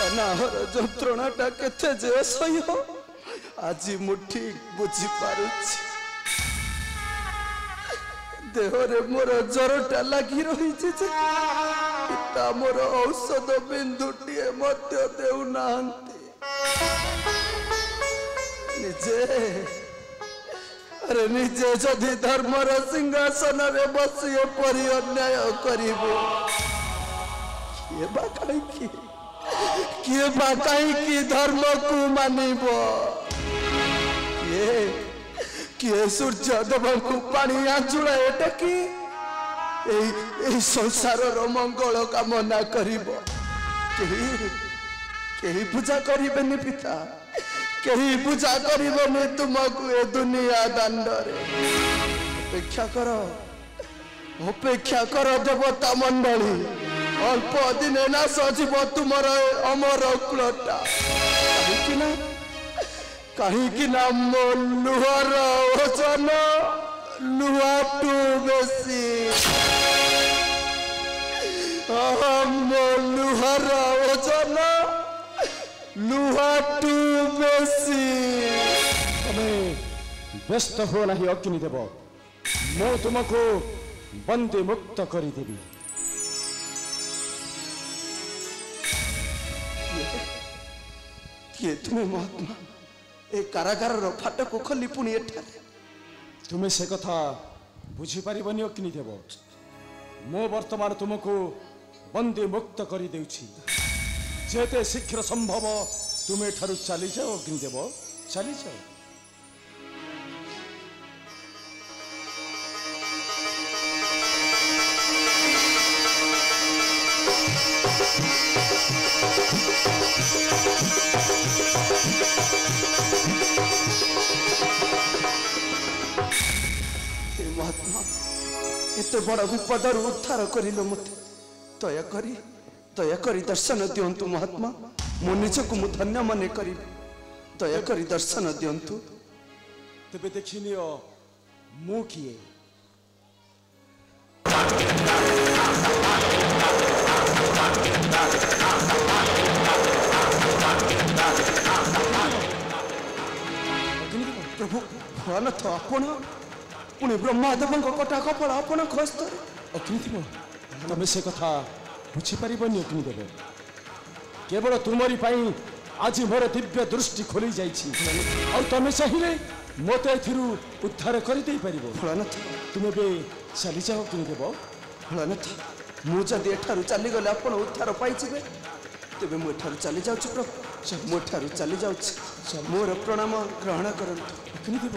अनाहर जंत्रणाटा केते जे सही आज मुठी बुझी पारुछि देहरे मोर जरटा लगी रही मोर औषध बिंदुटे मध्य देउ नाहंती निजे अरे निजे जदि धर्मर सिंहासन रे बसी परि अन्याय करिबो किए बा कहीं धर्म को मानिबो किए सूर्य देव को पानी आंचुड़ा एटकी संसार मंगल कामना करिबो केही पूजा करिबेनि पिता केही पूजा करिबेनि तुमको ए दुनिया दांडरे अपेक्षा कर देवता मंडली अल्प दिने ना सजीव तुमर अमर कुलटा कहीं मो लुहर ओजन लुहाटू बेसी मो लुहर ओजन लुहाटू बेसी व्यस्त हो नहीं अग्निदेव मो तुमको बंदी मुक्त करदेवी किए तुम्हें महात्मा ए कारागार फाटक खोली पुणी एठारे तुम्हें से कथा बुझी पारिबनी अग्निदेव मो वर्तमान तुमको बंदी मुक्त कर जेते शीघ्र संभव तुम्हें ठारू चली जाओ अग्निदेव चली जाओ महात्मा एते बड़ विपदर उद्धार करिलो मते दया करी दर्शन दियंतु महात्मा मो निजको मु धन्य मने करी दया करी दर्शन दियंतु तबे देखिनियो मु किए प्रभु भोलानाथ आपण पुणे ब्रह्मादेव कटा कपाल आपण खस्त अग्निदेव तमें से कथा बुझीपार अग्निदेव केवल तुमरी पाई आज मोर दिव्य दृष्टि खोली जाइए तमें चाहिए मत उद्धार करदे पार भोलानाथ तुम्हें भी चली जाओ अग्निदेव भोलानाथ मुझे एठारू चली गले आपण उद्धार पाइबे तेबे मु एठारू चली जाउछु प्रभु मु एठारू चली जाउछु मोर प्रणाम ग्रहण करंतु अग्निदेव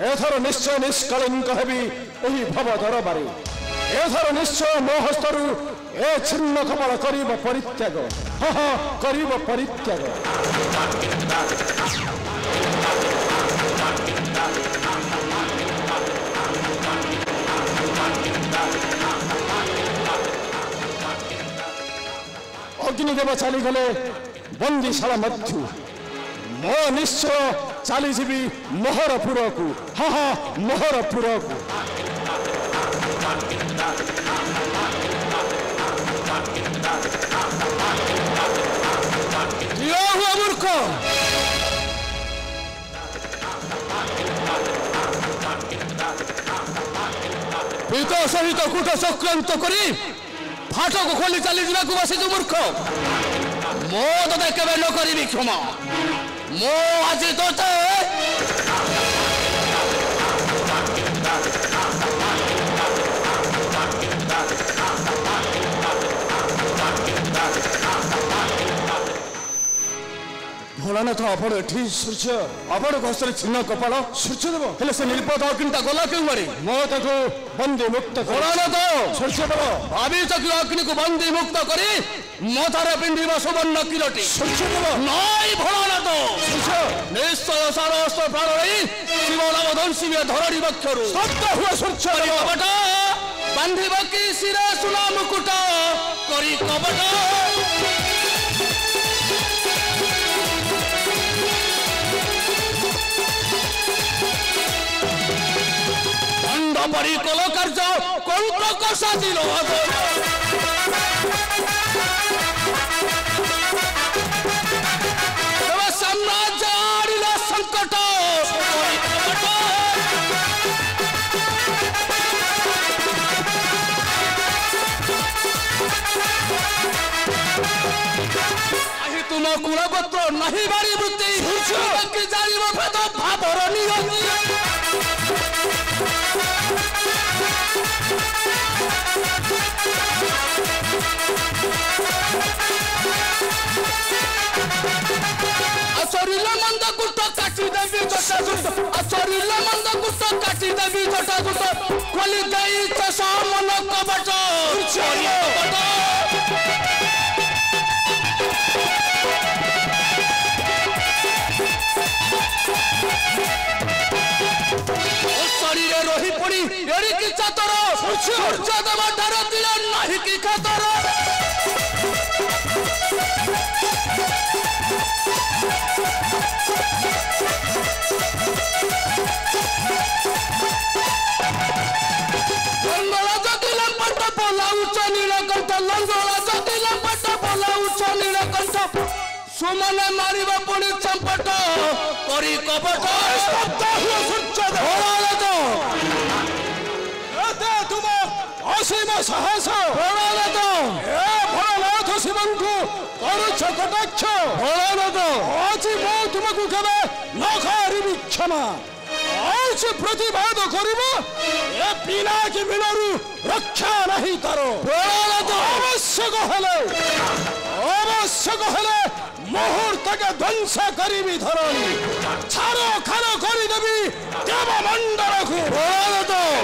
एथर निश्चय निष्कलंक हेबी एही भव दरबारी एथर निश्चय मो हस्तरु ए छिन्न कपाल करिब परित्याग करिब परित्याग अग्निदेव चली गले बंदीशाला मध्यु मो निश्चय चली जीवी मोहरपुर को मोहरपुर को मूर्ख पिता सहित कूट चक्रांत करी फाटक खोली चली जावाक बसी मूर्ख मो ते केवे न करी क्षमा मो आज तोते भोलानाथ आपण एठी सूर्य आपण घसरे छिन्न कपाल सूर्यदेव हेले से नीलपथ अग्निता गला क्यों मारी मो ताको बंदी मुक्त भोलानाथ सूर्यदेव भाभी चक्र अग्नि को बंदी मुक्त करी मथारे पिंडी सुवर्ण किरटी सूर्यदेव नाई भोलानाथ प्राण रही शिव नाम धनुषी धरणी बक्षरु शब्द हुए सूर्य कपट बांधिब कि शिरा सुना मुकुट करी कपट खंड परी कल कार्य कंटक साजिल साम्राज्य आड़िल संकट तुम कुलगोत्र नहीं बारी वृत्ति जानिब भेद भावर नियति आचरिल मंद कुट काटी देवी जटा जुट आचरिल मंद कुट काटी देवी जटा जुट खोली गई मन कपट शरीर रही पड़ी एड़िकी चातर सूर्य देव डार दिल नहीं कि खातर लंगड़ा जटिल पट बोला उच्च नीलकंठ लंगड़ा जटिल पट बोला उच्च नीलकंठ सुमन मारिब पुणी चंपट करी कपट तुम असीम साहस भोलानाथ शिवन को करुछ कटाक्ष भोलानाथ आज मो तुमको केवे न करिबि क्षमा आज प्रतिवाद करिब ए पिनाकी बिनरु रक्षा नहीं तारो भोलानाथ आवश्यक हेले मुहूर्त के ध्वंस करी धरणी छारो खारो करी देवी देव मंडल को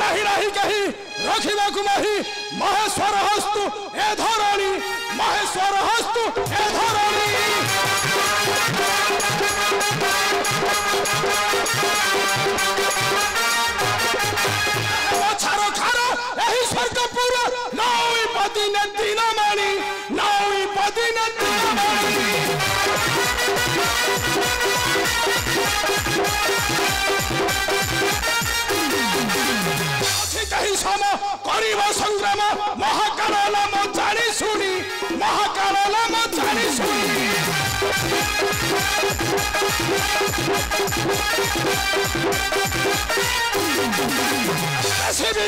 नहीं रही कहीं रखा मही महेश्वर हस्तु ए धरणी महेश्वर हस्तु ए धरणी छारो खारो यही स्वर्गपुर नौई पति ने दिन मणि नौई पति ने दिन मणि कहीं सम करिब संग्राम महाकाल नाम जानी शुणी महाकाल नाम जानी शुणी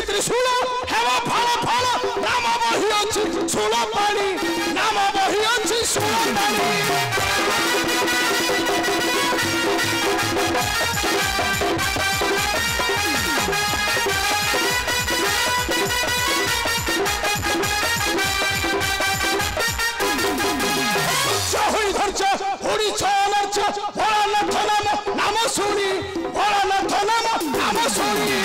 त्रिशूल हेव फल फल नाम बही अच्छी शूल पानी नाम बही अच्छी शूल पानी भोलानाथ नाम नाम शुणी भोलानाथ नाम नाम शुणी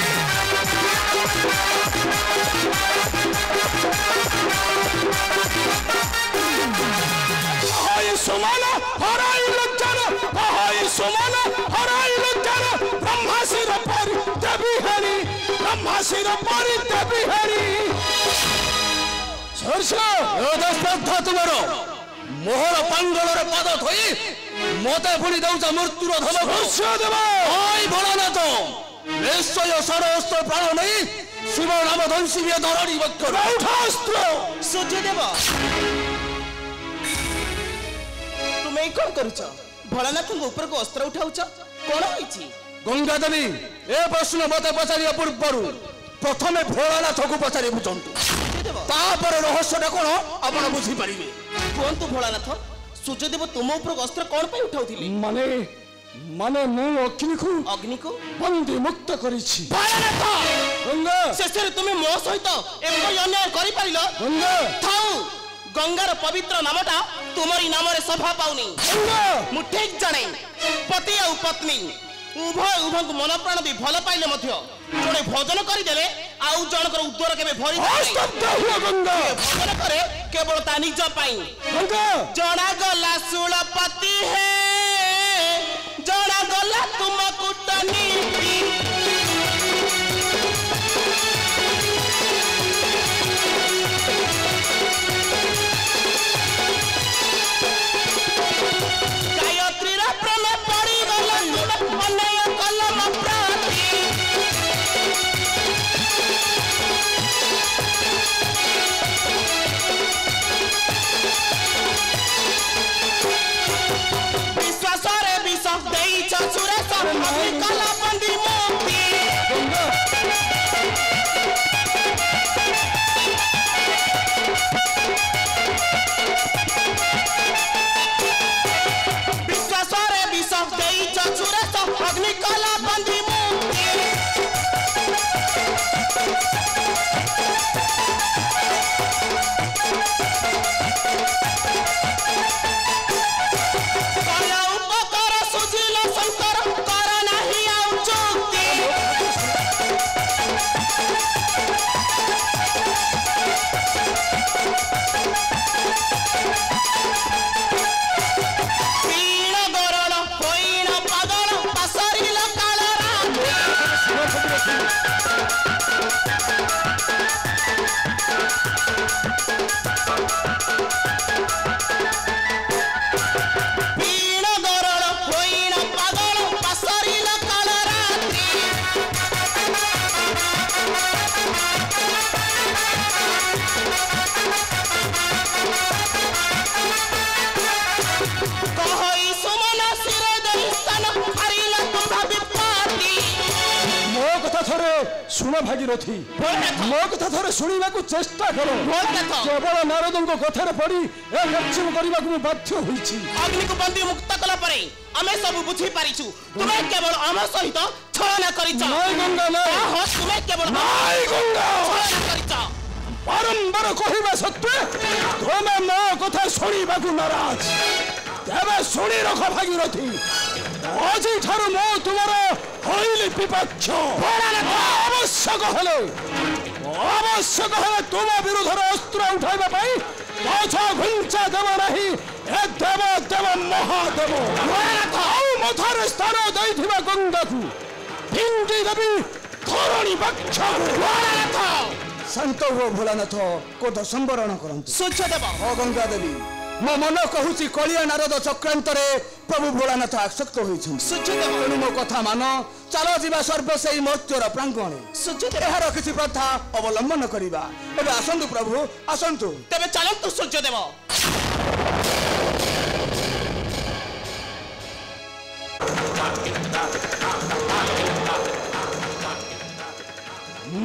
सुमन हराई लज्जन सुमन हराई लज्जन ब्रह्माशिर परि देवी हरि ब्रह्माशिर परि देवी हरि श्रद्धा तुमर मोहर पांगल पद थई मते पुणी दौच मृत्युर धमक भोलानाथ निश्चय सरहस्त्र प्राण नहीं शिव नाम धनुषी धरणी बक्षर सूर्यदेव तुम्हें कौन करुच भोलानाथ ऊपर को अस्त्र उठाउच कौन होइछि गंगा देवी ए प्रश्न मते पचारिया पूर्व प्रथमे भोलानाथ को पचारि बुझंतु तापर रहस्यटा कौन आपण बुझी पारिबे कहतु भोलानाथ सूर्यदेव तुम ऊपर अस्त्र कौन पे उठाउथिले माने माने मु अग्नि को बंदी मुक्त करिछि भोलानाथ गंगा शेषरे तुम मो सहित एक अन्याय करि पारिलो गंगा थाउ गंगार पवित्र नामटा तुमरी नाम रे सभा पाउनी मु ठीक जाने पति और पत्नी उभय उभय मन प्राण भी भल पाइले मध्य जड़े भोजन करदेले आउ जनकर उद्धार केबे भरी भोजन करे केवल ता निज पाई जना गला सुलपति है जना गला तुमको କାଲା ବନ୍ଦୀ ମୁକ୍ତି ବିଶ୍ୱାସରେ ବିଷ ଦେଇଛ ସୁରେଶ ଅଗ୍ନି କାଲା ବନ୍ଦୀ ମୁକ୍ତି କଲା ଉପକାର ସୁଝିଲ ଶଙ୍କର କର ନାହିଁ ଆଉ ଚୁକ୍ତି ପୀଣ ଗରଳ ହୋଇଣ ପାଗଳ ପାସରିଲ କାଳ ରାତି ପୀଣ ଗରଳ ହୋଇଣ ପାଗଳ ପାସରିଲ କାଳ ରାତି କହଇ ସୁମନ ଶିର ଦେଇ ସ୍ଥାନ ହାରିଲ ତୁମ୍ଭା ବିପାତି ମୋ କଥା ଥରେ ଶୁଣ ଭାଗୀରଥୀ ମୋ କଥା ଥରେ ଶୁଣିବାକୁ ଚେଷ୍ଟା କର କେବଳ ନାରଦଙ୍କ କଥାରେ ପଡି ଏ ଲକ୍ଷ୍ୟ କରିବାକୁ ମୁଁ ବାଧ୍ୟ ହୋଇଛି ଅଗ୍ନିକୁ ବନ୍ଦୀ ମୁକ୍ତ କଲା ପରେ ଆମେ ସବୁ ବୁଝି ପାରିଛୁ ତୁମେ କେବଳ ଆମ ସହିତ ଛଳନା କରିଛ ନାଇଁ ଗଙ୍ଗା ନାଇଁ ହଁ ତୁମେ କେବଳ ନାଇଁ ଗଙ୍ଗା ଛଳନା କରିଛ ବାରମ୍ବାର କହିବା ସତ୍ତ୍ୱେ ତୁମେ ମୋ କଥା ଶୁଣିବାକୁ ନାରାଜ ତେବେ ଶୁଣି ରଖ ଭାଗୀରଥୀ ଆଜିଠାରୁ ମୁଁ ତୁମର ହଇଲି ବିପକ୍ଷ ଆବଶ୍ୟକ ହେଲେ ତୁମ ବିରୁଦ୍ଧରେ ଅସ୍ତ୍ର ଉଠାଇବା ପାଇଁ ପଛ ଘୁଞ୍ଚା ଦେବ ନାହିଁ ଏ ଦେବ ଦେବ ମହାଦେବ ଆଉ ମଥାରେ ସ୍ଥାନ ଦେଇଥିବା ଗଙ୍ଗାକୁ ଭିଣ୍ଡି ଦେବି ଧରଣୀ ବକ୍ଷକୁ ଶାନ୍ତ ହୁଅ ଭୋଳାନାଥ କୋଧ ସମ୍ବରଣ କରନ୍ତୁ ସୂର୍ଯ୍ୟ ଦେବ ହ ଗଙ୍ଗା ଦେବୀ ମୋ ମନ କହୁଛି କଳିଆ ନାରଦ ଚକ୍ରାନ୍ତରେ ପ୍ରଭୁ ଭୋଳାନାଥ ଆସକ୍ତ ହୋଇଛନ୍ତି ସୂର୍ଯ୍ୟ ଦେବ ତେଣୁ ମୋ କଥା ମାନ ଚାଲ ଯିବା ସର୍ବ ସେଇ ମର୍ତ୍ତ୍ୟର ପ୍ରାଙ୍ଗଣେ ସୂର୍ଯ୍ୟ ଦେବ ଏହାର କିଛି ପ୍ରଥା ଅବଲମ୍ବନ କରିବା ଏବେ ଆସନ୍ତୁ ପ୍ରଭୁ ଆସନ୍ତୁ ତେବେ ଚାଲନ୍ତୁ ସୂର୍ଯ୍ୟ ଦେବ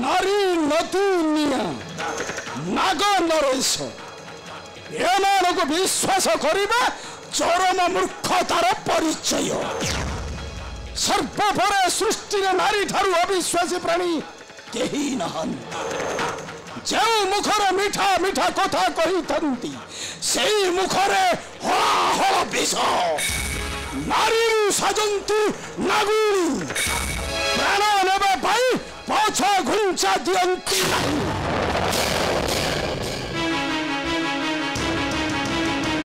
ନାରୀ ନଦୀ ନିଆଁ ନାଗ ନରେଶ ଏମାନଙ୍କୁ ବିଶ୍ୱାସ କରିବା ଚରମ ମୂର୍ଖତାର ପରିଚୟ ସର୍ବପରେ ସୃଷ୍ଟିରେ ନାରୀ ଠାରୁ ଅବିଶ୍ୱାସୀ ପ୍ରାଣୀ କେହି ନାହାନ୍ତି ଯେଉଁ ମୁଖରେ ମିଠା ମିଠା କଥା କହିଥାନ୍ତି ସେଇ ମୁଖରେ ହଳାହଳ ବିଷ ନାରୀରୁ ସାଜନ୍ତି ନାଗୁଣୀ ପ୍ରାଣ ନେବା ପାଇଁ ପଛ ଘୁଞ୍ଚା ଦିଅନ୍ତି ନାହିଁ